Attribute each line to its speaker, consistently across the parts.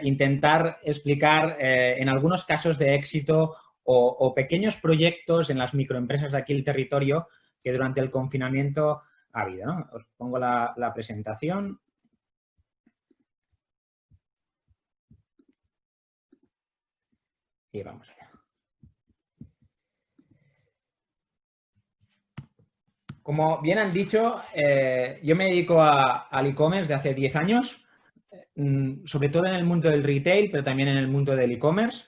Speaker 1: intentar explicar en algunos casos de éxito o pequeños proyectos en las microempresas de aquí el territorio que durante el confinamiento ha habido, ¿no? Os pongo la presentación. Y vamos allá. Como bien han dicho, yo me dedico al e-commerce de hace 10 años, sobre todo en el mundo del retail, pero también en el mundo del e-commerce.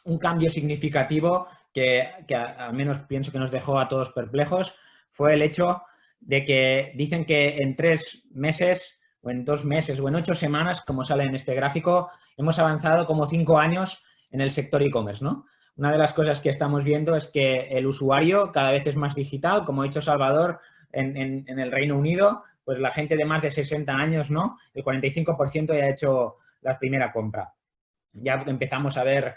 Speaker 1: Un cambio significativo que al menos pienso que nos dejó a todos perplejos fue el hecho de que dicen que en 3 meses o en 2 meses o en 8 semanas, como sale en este gráfico, hemos avanzado como 5 años en el sector e-commerce, ¿no? Una de las cosas que estamos viendo es que el usuario cada vez es más digital, como ha dicho Salvador, en el Reino Unido, pues la gente de más de 60 años, ¿no? El 45% ya ha hecho la primera compra. Ya empezamos a ver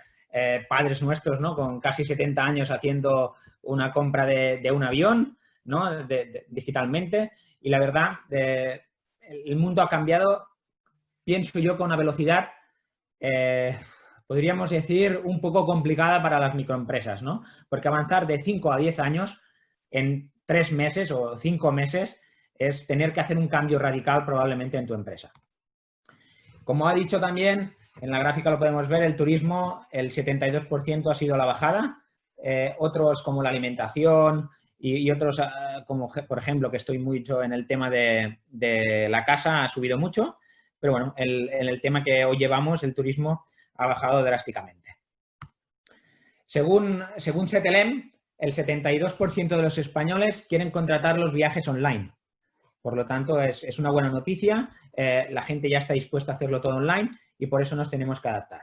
Speaker 1: padres nuestros, ¿no? Con casi 70 años haciendo una compra de un avión, ¿no? Digitalmente. Y la verdad, el mundo ha cambiado, pienso yo, con una velocidad podríamos decir, un poco complicada para las microempresas, ¿no? Porque avanzar de 5 a 10 años en 3 meses o 5 meses es tener que hacer un cambio radical probablemente en tu empresa. Como ha dicho también, en la gráfica lo podemos ver, el turismo, el 72% ha sido la bajada. Otros como la alimentación y otros como, por ejemplo, que estoy mucho en el tema de la casa, ha subido mucho. Pero bueno, en el tema que hoy llevamos, el turismo, ha bajado drásticamente. Según CTLM, el 72% de los españoles quieren contratar los viajes online. Por lo tanto, es una buena noticia. La gente ya está dispuesta a hacerlo todo online y por eso nos tenemos que adaptar.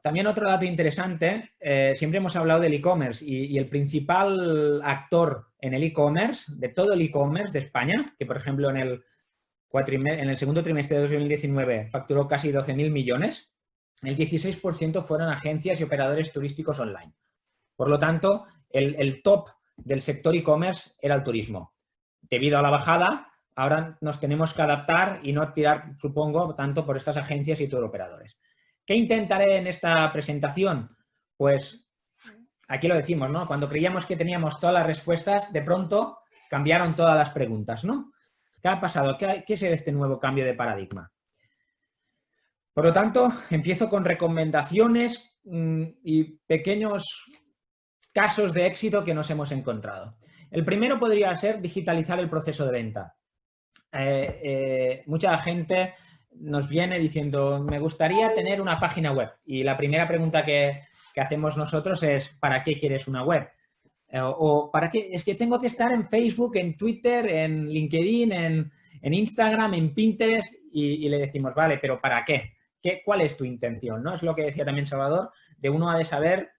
Speaker 1: También otro dato interesante, siempre hemos hablado del e-commerce y el principal actor en el e-commerce, de todo el e-commerce de España, que por ejemplo en el segundo trimestre de 2019 facturó casi 12.000 millones, el 16% fueron agencias y operadores turísticos online. Por lo tanto, el top del sector e-commerce era el turismo. Debido a la bajada, ahora nos tenemos que adaptar y no tirar, supongo, tanto por estas agencias y turoperadores. ¿Qué intentaré en esta presentación? Pues aquí lo decimos, ¿no? Cuando creíamos que teníamos todas las respuestas, de pronto cambiaron todas las preguntas, ¿no? ¿Qué ha pasado? ¿Qué es este nuevo cambio de paradigma? Por lo tanto, empiezo con recomendaciones y pequeños casos de éxito que nos hemos encontrado. El primero podría ser digitalizar el proceso de venta. Mucha gente nos viene diciendo, me gustaría tener una página web. Y la primera pregunta que hacemos nosotros es, ¿para qué quieres una web? O ¿para qué? Es que tengo que estar en Facebook, en Twitter, en LinkedIn, en Instagram, en Pinterest y le decimos, vale, pero ¿para qué? ¿Cuál es tu intención? ¿No? Es lo que decía también Salvador, de uno ha de saber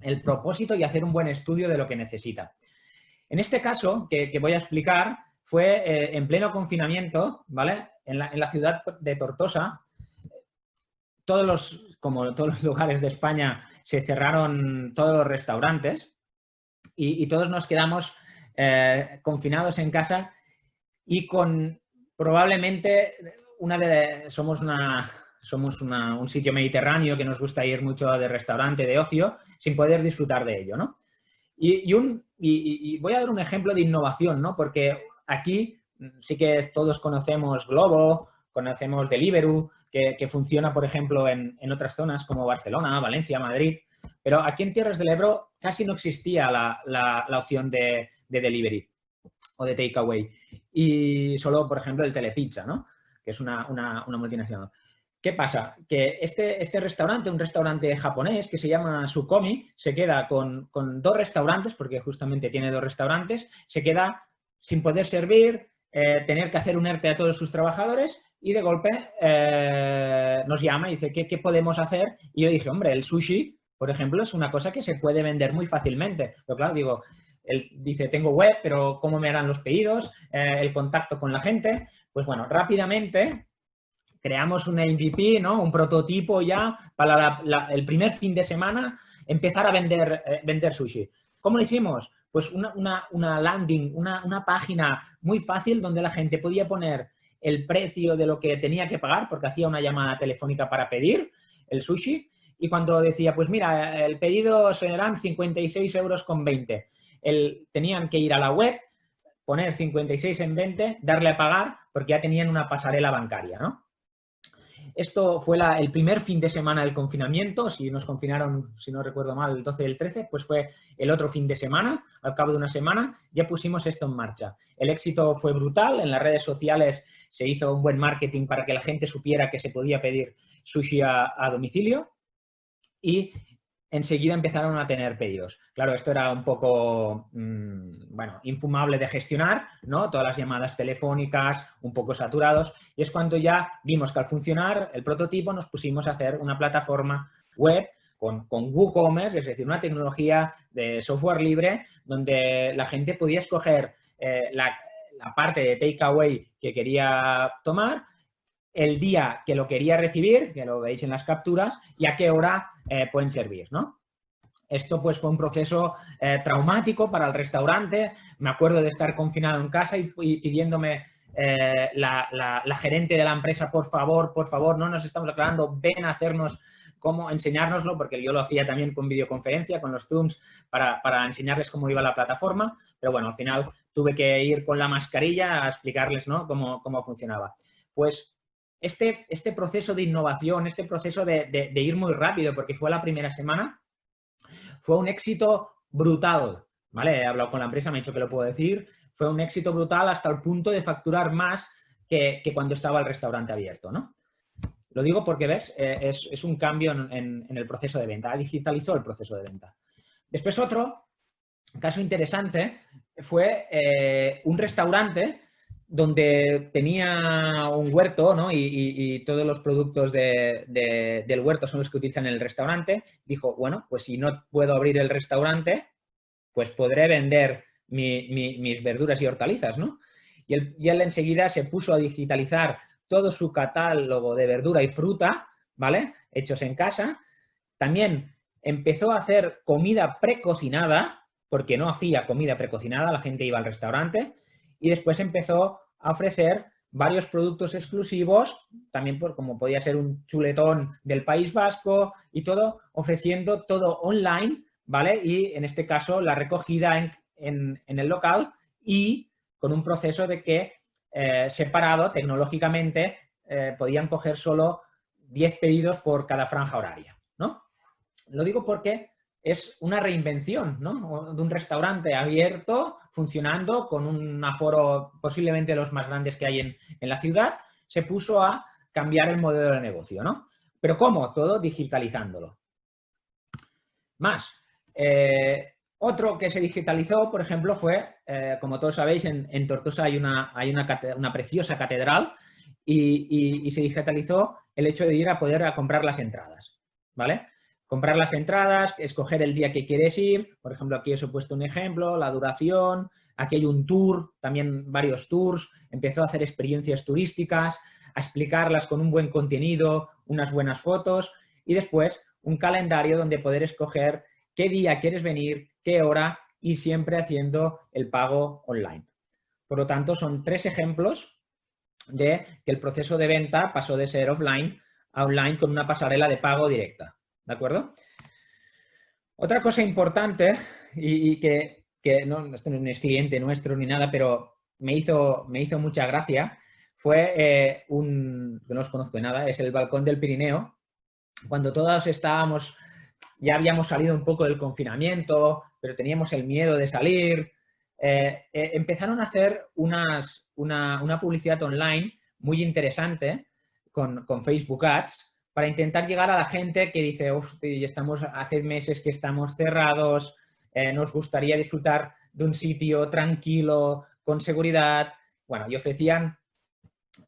Speaker 1: el propósito y hacer un buen estudio de lo que necesita. En este caso, que voy a explicar, fue en pleno confinamiento, ¿vale? En la ciudad de Tortosa, como todos los lugares de España, se cerraron todos los restaurantes y todos nos quedamos confinados en casa y con probablemente somos un sitio mediterráneo que nos gusta ir mucho de restaurante, de ocio, sin poder disfrutar de ello, ¿no? Y voy a dar un ejemplo de innovación, ¿no? Porque aquí sí que todos conocemos Glovo, conocemos Deliveroo, que funciona, por ejemplo, en otras zonas como Barcelona, Valencia, Madrid, pero aquí en Tierras del Ebro casi no existía la opción de delivery o de takeaway. Y solo, por ejemplo, el Telepizza, ¿no? Que es una multinacional. ¿Qué pasa? Que este restaurante, un restaurante japonés que se llama Sukomi, se queda con 2 restaurantes, porque justamente tiene 2 restaurantes, se queda sin poder servir, tener que hacer un ERTE a todos sus trabajadores y de golpe nos llama y dice, ¿qué podemos hacer? Y yo dije, hombre, el sushi, por ejemplo, es una cosa que se puede vender muy fácilmente. Pero claro, digo, él dice, tengo web, pero ¿cómo me harán los pedidos? El contacto con la gente. Pues bueno, rápidamente creamos un MVP, ¿no? Un prototipo ya para el primer fin de semana empezar a vender sushi. ¿Cómo lo hicimos? Pues una landing, una página muy fácil donde la gente podía poner el precio de lo que tenía que pagar, porque hacía una llamada telefónica para pedir el sushi, y cuando decía, pues mira, el pedido serán 56,20 €, tenían que ir a la web, poner 56 en 20, darle a pagar, porque ya tenían una pasarela bancaria, ¿no? Esto fue el primer fin de semana del confinamiento. Si nos confinaron, si no recuerdo mal, el 12 y el 13, pues fue el otro fin de semana. Al cabo de una semana ya pusimos esto en marcha. El éxito fue brutal. En las redes sociales se hizo un buen marketing para que la gente supiera que se podía pedir sushi a domicilio y enseguida empezaron a tener pedidos. Claro, esto era un poco, bueno, infumable de gestionar, ¿no? Todas las llamadas telefónicas, un poco saturados, y es cuando ya vimos que al funcionar el prototipo nos pusimos a hacer una plataforma web con WooCommerce, es decir, una tecnología de software libre donde la gente podía escoger la parte de takeaway que quería tomar, el día que lo quería recibir, que lo veis en las capturas, y a qué hora pueden servir, ¿no? Esto pues fue un proceso traumático para el restaurante. Me acuerdo de estar confinado en casa y pidiéndome la gerente de la empresa, por favor, no nos estamos aclarando, ven a hacernos cómo enseñárnoslo, porque yo lo hacía también con videoconferencia, con los Zooms, para enseñarles cómo iba la plataforma. Pero bueno, al final tuve que ir con la mascarilla a explicarles, ¿no?, cómo funcionaba. Pues este proceso de innovación, este proceso de ir muy rápido, porque fue la primera semana, fue un éxito brutal, ¿vale? He hablado con la empresa, me ha dicho que lo puedo decir. Fue un éxito brutal hasta el punto de facturar más que cuando estaba el restaurante abierto, ¿no? Lo digo porque, ¿ves? Es un cambio en el proceso de venta. Digitalizó el proceso de venta. Después otro caso interesante fue un restaurante donde tenía un huerto, ¿no? Y todos los productos del huerto son los que utilizan en el restaurante. Dijo, bueno, pues si no puedo abrir el restaurante, pues podré vender mis verduras y hortalizas, ¿no? Y él enseguida se puso a digitalizar todo su catálogo de verdura y fruta, ¿vale?, hechos en casa. También empezó a hacer comida precocinada, porque no hacía comida precocinada, la gente iba al restaurante, y después empezó a ofrecer varios productos exclusivos, también como podía ser un chuletón del País Vasco y todo, ofreciendo todo online, ¿vale? Y en este caso la recogida en el local y con un proceso de que separado tecnológicamente podían coger solo 10 pedidos por cada franja horaria, ¿no? Lo digo porque es una reinvención, ¿no?, de un restaurante abierto, funcionando, con un aforo posiblemente los más grandes que hay en la ciudad. Se puso a cambiar el modelo de negocio, ¿no? ¿Pero cómo? Todo digitalizándolo. Más. Otro que se digitalizó, por ejemplo, fue, como todos sabéis, en Tortosa hay una preciosa catedral y se digitalizó el hecho de ir a poder comprar las entradas, ¿vale? Comprar las entradas, escoger el día que quieres ir. Por ejemplo, aquí os he puesto un ejemplo, la duración. Aquí hay un tour, también varios tours. Empezó a hacer experiencias turísticas, a explicarlas con un buen contenido, unas buenas fotos y después un calendario donde poder escoger qué día quieres venir, qué hora y siempre haciendo el pago online. Por lo tanto, son 3 ejemplos de que el proceso de venta pasó de ser offline a online con una pasarela de pago directa. ¿De acuerdo? Otra cosa importante y que no, esto no es cliente nuestro ni nada, pero me hizo mucha gracia, fue que no os conozco de nada, es el Balcón del Pirineo. Cuando todos ya habíamos salido un poco del confinamiento, pero teníamos el miedo de salir, empezaron a hacer una publicidad online muy interesante con Facebook Ads, para intentar llegar a la gente que dice, hostia, estamos hace meses que estamos cerrados, nos gustaría disfrutar de un sitio tranquilo, con seguridad. Bueno, y ofrecían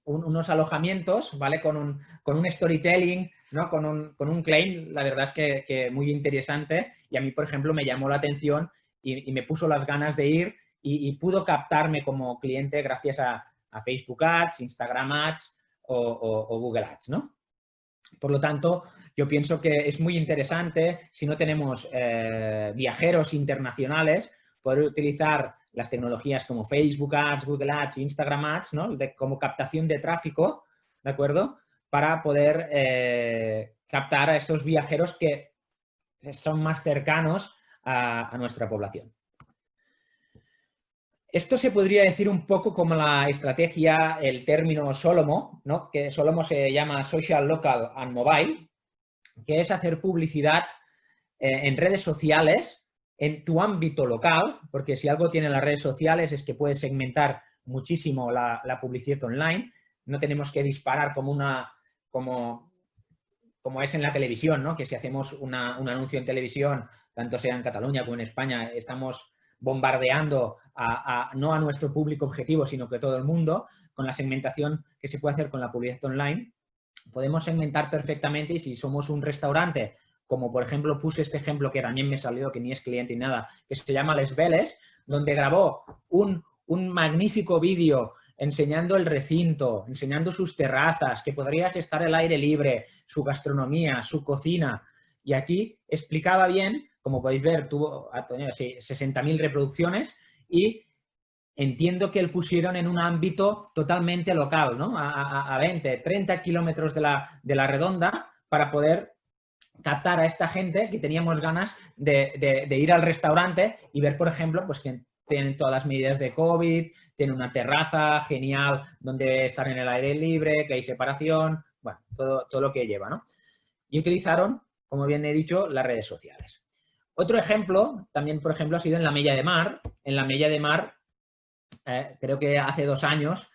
Speaker 1: unos alojamientos, ¿vale? Con un storytelling, ¿no? Con un claim, la verdad es que muy interesante, y a mí, por ejemplo, me llamó la atención y me puso las ganas de ir y pudo captarme como cliente gracias a Facebook Ads, Instagram Ads o Google Ads, ¿no? Por lo tanto, yo pienso que es muy interesante, si no tenemos viajeros internacionales, poder utilizar las tecnologías como Facebook Ads, Google Ads, Instagram Ads, ¿no? Como captación de tráfico, ¿de acuerdo? Para poder captar a esos viajeros que son más cercanos a nuestra población. Esto se podría decir un poco como la estrategia, el término Solomo, ¿no? Que Solomo se llama Social, Local and Mobile, que es hacer publicidad en redes sociales en tu ámbito local, porque si algo tienen las redes sociales es que puedes segmentar muchísimo la publicidad online. No tenemos que disparar como es en la televisión, ¿no? Que si hacemos un anuncio en televisión, tanto sea en Cataluña como en España, estamos bombardeando no a nuestro público objetivo, sino que todo el mundo. Con la segmentación que se puede hacer con la publicidad online, podemos segmentar perfectamente, y si somos un restaurante, como por ejemplo puse este ejemplo que también me salió, que ni es cliente ni nada, que se llama Les Veles, donde grabó un magnífico vídeo enseñando el recinto, enseñando sus terrazas, que podrías estar al aire libre, su gastronomía, su cocina. Y aquí explicaba bien, como podéis ver, tuvo 60.000 reproducciones y entiendo que lo pusieron en un ámbito totalmente local, ¿no? A 20, 30 kilómetros de la redonda para poder captar a esta gente que teníamos ganas de ir al restaurante y ver, por ejemplo, pues que tienen todas las medidas de COVID, tienen una terraza genial donde estar en el aire libre, que hay separación, bueno, todo lo que lleva, ¿no? Y utilizaron, como bien he dicho, las redes sociales. Otro ejemplo, también, por ejemplo, ha sido en la Mella de Mar. En la Mella de Mar, creo que hace 2 años,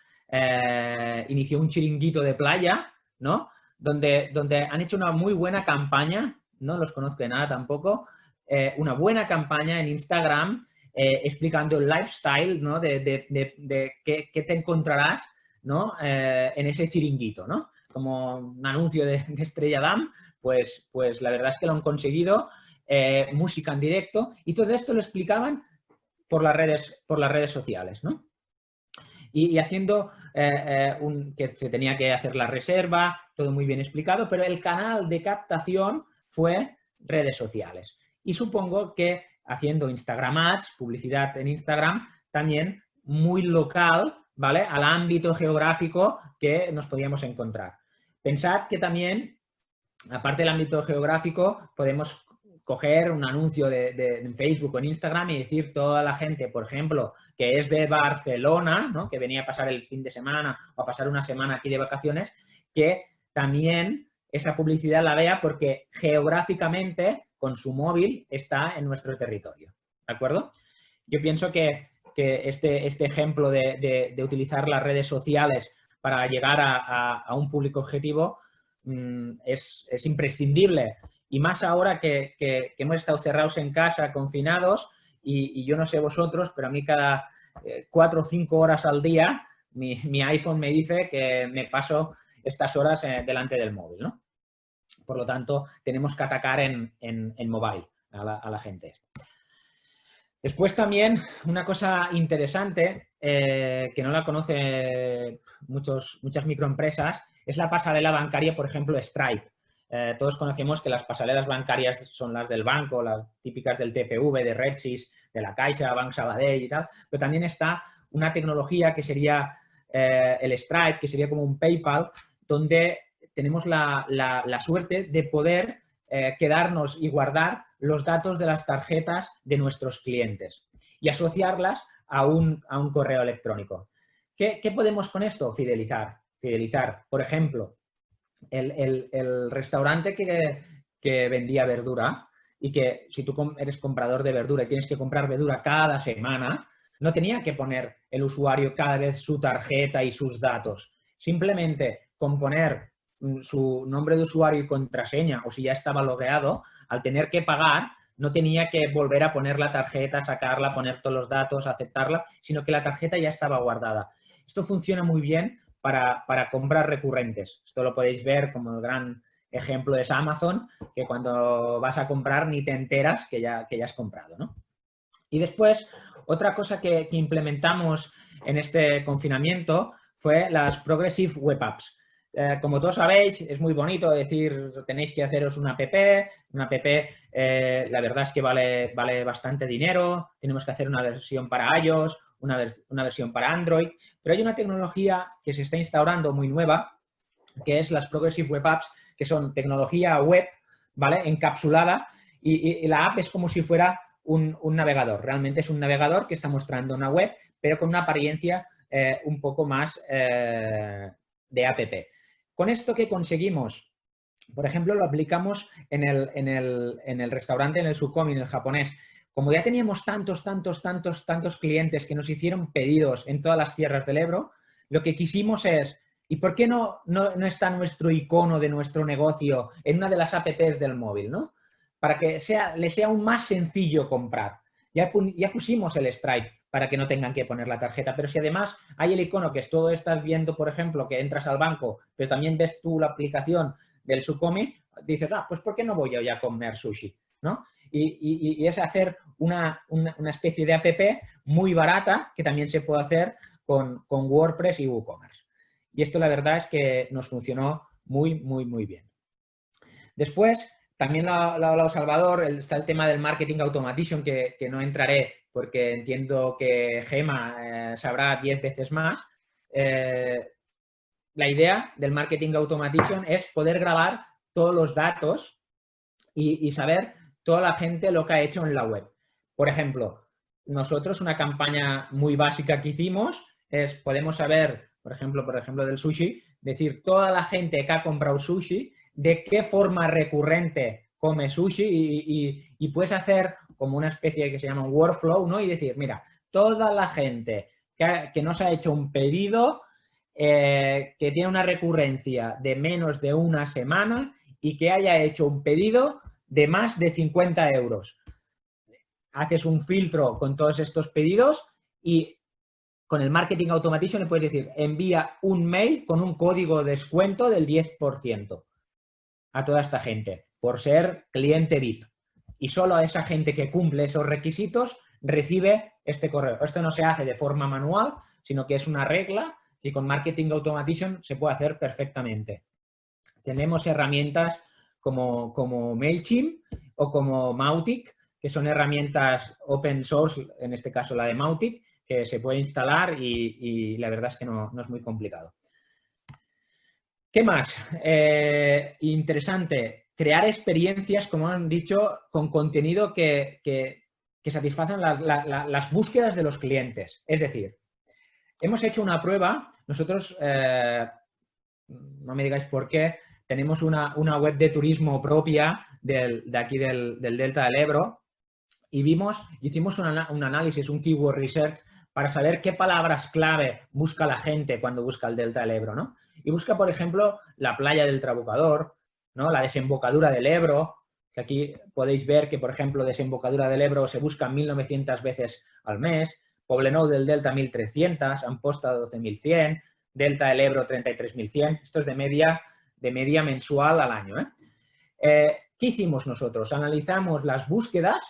Speaker 1: inició un chiringuito de playa, ¿no? Donde han hecho una muy buena campaña, no los conozco de nada tampoco, una buena campaña en Instagram explicando el lifestyle, ¿no? de qué te encontrarás, ¿no? En ese chiringuito, ¿no? Como un anuncio de Estrella Damm, pues la verdad es que lo han conseguido, música en directo, y todo esto lo explicaban por las redes sociales, ¿no? Y haciendo que se tenía que hacer la reserva, todo muy bien explicado, pero el canal de captación fue redes sociales. Y supongo que haciendo Instagram Ads, publicidad en Instagram, también muy local, ¿vale? Al ámbito geográfico que nos podíamos encontrar. Pensad que también, aparte del ámbito geográfico, podemos coger un anuncio en Facebook o en Instagram y decir toda la gente, por ejemplo, que es de Barcelona, ¿no? Que venía a pasar el fin de semana o a pasar una semana aquí de vacaciones, que también esa publicidad la vea porque geográficamente con su móvil está en nuestro territorio. ¿De acuerdo? Yo pienso que este ejemplo de utilizar las redes sociales para llegar a un público objetivo es imprescindible. Y más ahora que hemos estado cerrados en casa, confinados, y yo no sé vosotros, pero a mí cada 4 o 5 horas al día mi iPhone me dice que me paso estas horas delante del móvil, ¿no? Por lo tanto, tenemos que atacar en mobile a la gente. Después también, una cosa interesante que no la conocen muchas microempresas es la pasarela bancaria, por ejemplo, Stripe. Todos conocemos que las pasarelas bancarias son las del banco, las típicas del TPV, de Redsys, de la Caixa, Banc Sabadell y tal, pero también está una tecnología que sería el Stripe, que sería como un PayPal, donde tenemos la suerte de poder quedarnos y guardar los datos de las tarjetas de nuestros clientes y asociarlas a un correo electrónico. ¿Qué podemos con esto? Fidelizar. Por ejemplo, el restaurante que vendía verdura y que si tú eres comprador de verdura y tienes que comprar verdura cada semana, no tenía que poner el usuario cada vez su tarjeta y sus datos. Simplemente con poner su nombre de usuario y contraseña, o si ya estaba logueado, al tener que pagar, no tenía que volver a poner la tarjeta, sacarla, poner todos los datos, aceptarla, sino que la tarjeta ya estaba guardada. Esto funciona muy bien para compras recurrentes. Esto lo podéis ver como el gran ejemplo es Amazon, que cuando vas a comprar ni te enteras que ya has comprado, ¿no? Y después, otra cosa que implementamos en este confinamiento fue las Progressive Web Apps. Como todos sabéis, es muy bonito decir, tenéis que haceros una app. Una app, la verdad es que vale bastante dinero. Tenemos que hacer una versión para iOS, una versión para Android. Pero hay una tecnología que se está instaurando muy nueva, que es las Progressive Web Apps, que son tecnología web, ¿vale? Encapsulada. Y la app es como si fuera un navegador. Realmente es un navegador que está mostrando una web, pero con una apariencia un poco más de app. ¿Con esto qué conseguimos? Por ejemplo, lo aplicamos en el restaurante, en el Sukomi, en el japonés. Como ya teníamos tantos clientes que nos hicieron pedidos en todas las tierras del Ebro, lo que quisimos es, ¿y por qué no está nuestro icono de nuestro negocio en una de las apps del móvil, ¿no? Para que le sea aún más sencillo comprar. Ya pusimos el Stripe para que no tengan que poner la tarjeta, pero si además hay el icono que tú estás viendo, por ejemplo, que entras al banco, pero también ves tú la aplicación del Sukomi, dices, pues ¿por qué no voy yo ya a comer sushi? ¿No? Y es hacer una especie de app muy barata que también se puede hacer con WordPress y WooCommerce. Y esto la verdad es que nos funcionó muy bien. Después, también lo ha hablado Salvador, está el tema del marketing automation, que no entraré porque entiendo que Gema sabrá 10 veces más. La idea del marketing automation es poder grabar todos los datos y saber toda la gente lo que ha hecho en la web. Por ejemplo, nosotros una campaña muy básica que hicimos es, podemos saber, por ejemplo del sushi, decir toda la gente que ha comprado sushi, de qué forma recurrente come sushi y puedes hacer como una especie que se llama un workflow, ¿no? Y decir, mira, toda la gente que nos ha hecho un pedido que tiene una recurrencia de menos de una semana y que haya hecho un pedido de más de 50 euros. Haces un filtro con todos estos pedidos y con el marketing automation le puedes decir, envía un mail con un código de descuento del 10% a toda esta gente por ser cliente VIP. Y solo a esa gente que cumple esos requisitos recibe este correo. Esto no se hace de forma manual, sino que es una regla que con marketing automation se puede hacer perfectamente. Tenemos herramientas como MailChimp o como Mautic, que son herramientas open source, en este caso la de Mautic, que se puede instalar y la verdad es que no es muy complicado. ¿Qué más? Interesante, crear experiencias, como han dicho, con contenido que satisfacen las búsquedas de los clientes. Es decir, hemos hecho una prueba, nosotros, no me digáis por qué, tenemos una web de turismo propia de aquí del Delta del Ebro y hicimos un análisis, un keyword research para saber qué palabras clave busca la gente cuando busca el Delta del Ebro, ¿no? Y busca, por ejemplo, la playa del Trabucador, ¿no? La desembocadura del Ebro, que aquí podéis ver que, por ejemplo, desembocadura del Ebro se busca 1.900 veces al mes, Poblenou del Delta 1.300, Amposta 12.100, Delta del Ebro 33.100. Esto es de media mensual al año. ¿Qué hicimos nosotros? Analizamos las búsquedas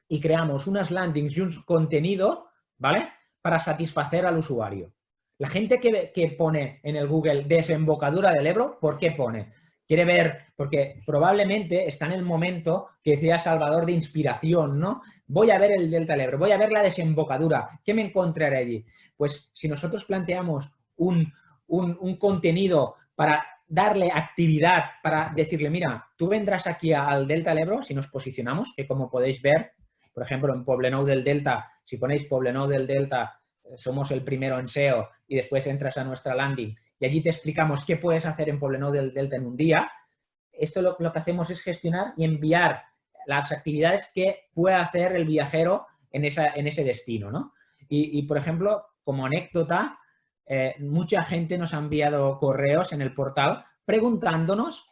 Speaker 1: y creamos unas landings y un contenido, ¿vale? Para satisfacer al usuario. La gente que pone en el Google desembocadura del Ebro, ¿por qué pone? Quiere ver, porque probablemente está en el momento que decía Salvador de inspiración, ¿no? Voy a ver el Delta del Ebro, voy a ver la desembocadura, ¿qué me encontraré allí? Pues si nosotros planteamos un contenido para darle actividad, para decirle, mira, tú vendrás aquí al Delta del Ebro, si nos posicionamos, que como podéis ver, por ejemplo, en Poblenou del Delta, si ponéis Poblenou del Delta, somos el primero en SEO y después entras a nuestra landing y allí te explicamos qué puedes hacer en Poblenou del Delta en un día. Esto lo que hacemos es gestionar y enviar las actividades que pueda hacer el viajero en ese destino, ¿no? Y, por ejemplo, como anécdota, mucha gente nos ha enviado correos en el portal preguntándonos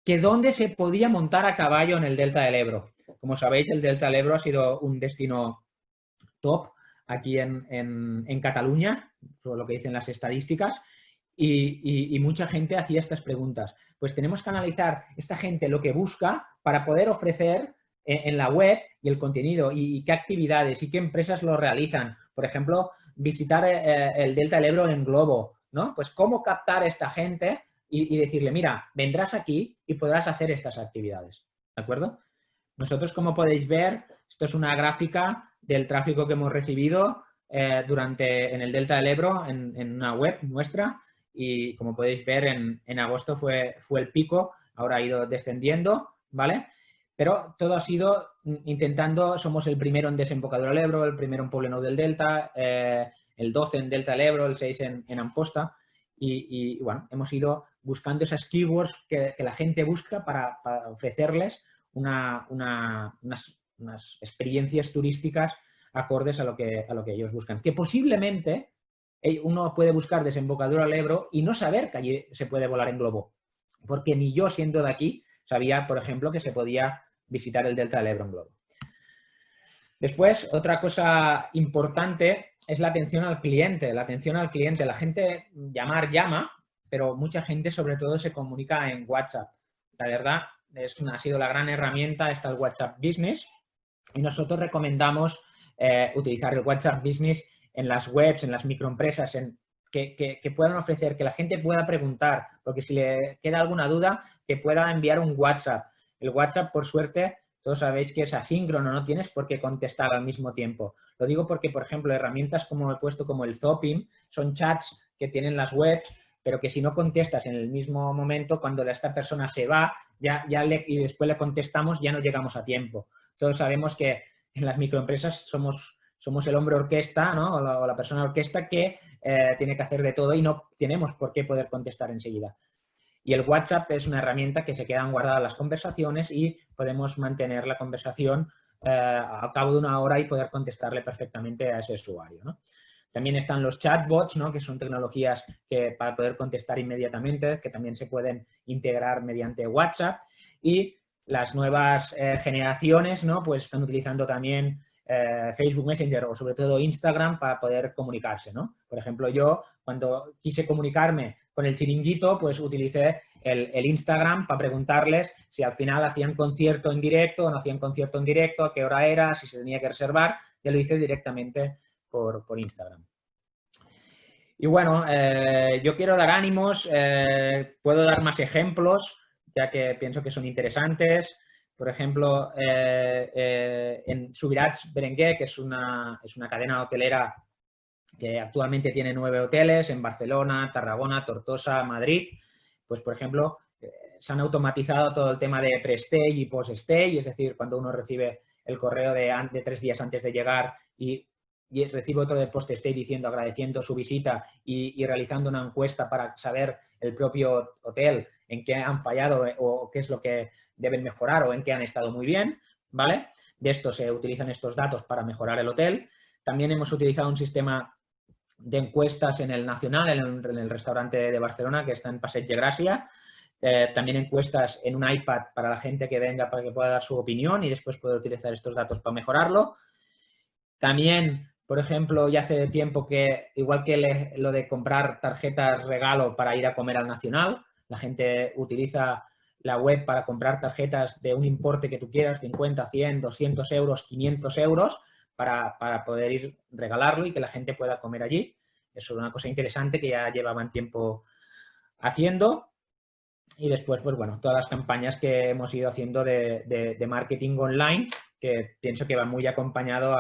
Speaker 1: que dónde se podía montar a caballo en el Delta del Ebro. Como sabéis, el Delta del Ebro ha sido un destino top aquí en Cataluña, por lo que dicen las estadísticas, y mucha gente hacía estas preguntas. Pues tenemos que analizar esta gente lo que busca para poder ofrecer en la web y el contenido y qué actividades y qué empresas lo realizan. Por ejemplo, visitar el Delta del Ebro en globo, ¿no? Pues cómo captar a esta gente y decirle, mira, vendrás aquí y podrás hacer estas actividades, ¿de acuerdo? Nosotros, como podéis ver, esto es una gráfica del tráfico que hemos recibido en el Delta del Ebro, en una web nuestra, y como podéis ver, en agosto fue el pico, ahora ha ido descendiendo, ¿vale? Pero todo ha sido intentando, somos el primero en Desembocadura del Ebro, el primero en Poblenou del Delta, el 12 en Delta del Ebro, el 6 en Amposta, y bueno, hemos ido buscando esas keywords que la gente busca para ofrecerles unas experiencias turísticas acordes a lo que ellos buscan. Que posiblemente uno puede buscar Desembocadura del Ebro y no saber que allí se puede volar en globo. Porque ni yo, siendo de aquí, sabía, por ejemplo, que se podía visitar el Delta del Ebro en globo. Después, otra cosa importante es la atención al cliente. La atención al cliente. La gente llama, pero mucha gente sobre todo se comunica en WhatsApp. La verdad, ha sido la gran herramienta, está el WhatsApp Business, y nosotros recomendamos utilizar el WhatsApp Business en las webs, en las microempresas, que puedan ofrecer, que la gente pueda preguntar, porque si le queda alguna duda, que pueda enviar un WhatsApp. El WhatsApp, por suerte, todos sabéis que es asíncrono, no tienes por qué contestar al mismo tiempo. Lo digo porque, por ejemplo, herramientas como he puesto como el Zopim son chats que tienen las webs, pero que si no contestas en el mismo momento, cuando esta persona se va y después le contestamos, ya no llegamos a tiempo. Todos sabemos que en las microempresas somos el hombre orquesta, ¿no? o la persona orquesta que tiene que hacer de todo y no tenemos por qué poder contestar enseguida. Y el WhatsApp es una herramienta que se quedan guardadas las conversaciones y podemos mantener la conversación al cabo de una hora y poder contestarle perfectamente a ese usuario, ¿no? También están los chatbots, ¿no? Que son tecnologías que para poder contestar inmediatamente, que también se pueden integrar mediante WhatsApp. Y las nuevas generaciones, ¿no? Pues están utilizando también Facebook Messenger o sobre todo Instagram para poder comunicarse, ¿no? Por ejemplo, yo cuando quise comunicarme con el Chiringuito, pues utilicé el Instagram para preguntarles si al final hacían concierto en directo o no hacían concierto en directo, a qué hora era, si se tenía que reservar. Ya lo hice directamente por Instagram. Y bueno, yo quiero dar ánimos, puedo dar más ejemplos, ya que pienso que son interesantes. Por ejemplo, en Subirats Berenguer, que es una cadena hotelera que actualmente tiene 9 hoteles en Barcelona, Tarragona, Tortosa, Madrid, pues por ejemplo, se han automatizado todo el tema de pre-stay y post-stay, es decir, cuando uno recibe el correo de 3 días antes de llegar y recibe otro de post-stay agradeciendo su visita y realizando una encuesta para saber el propio hotel en qué han fallado o qué es lo que deben mejorar o en qué han estado muy bien, ¿vale? De esto se utilizan estos datos para mejorar el hotel. También hemos utilizado un sistema de encuestas en el Nacional, en el restaurante de Barcelona, que está en Passeig de Gràcia. También encuestas en un iPad para la gente que venga para que pueda dar su opinión y después poder utilizar estos datos para mejorarlo. También, por ejemplo, ya hace tiempo que, igual que lo de comprar tarjetas regalo para ir a comer al Nacional, la gente utiliza la web para comprar tarjetas de un importe que tú quieras, 50, 100, 200 euros, 500 euros, para poder ir regalarlo y que la gente pueda comer allí. Eso es una cosa interesante que ya llevaban tiempo haciendo. Y después, pues bueno, todas las campañas que hemos ido haciendo de marketing online, que pienso que va muy acompañado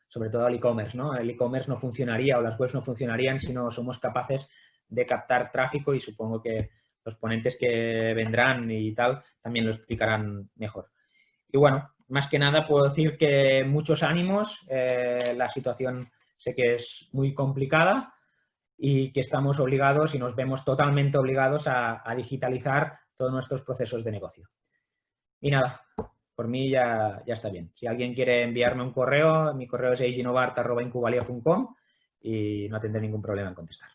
Speaker 1: sobre todo al e-commerce, ¿no? El e-commerce no funcionaría o las webs no funcionarían si no somos capaces de captar tráfico y supongo que los ponentes que vendrán y tal también lo explicarán mejor. Y bueno, más que nada puedo decir que muchos ánimos, la situación sé que es muy complicada y que estamos obligados y nos vemos totalmente obligados a digitalizar todos nuestros procesos de negocio. Y nada, por mí ya está bien. Si alguien quiere enviarme un correo, mi correo es eiginovart@incubalia.com y no tendré ningún problema en contestar.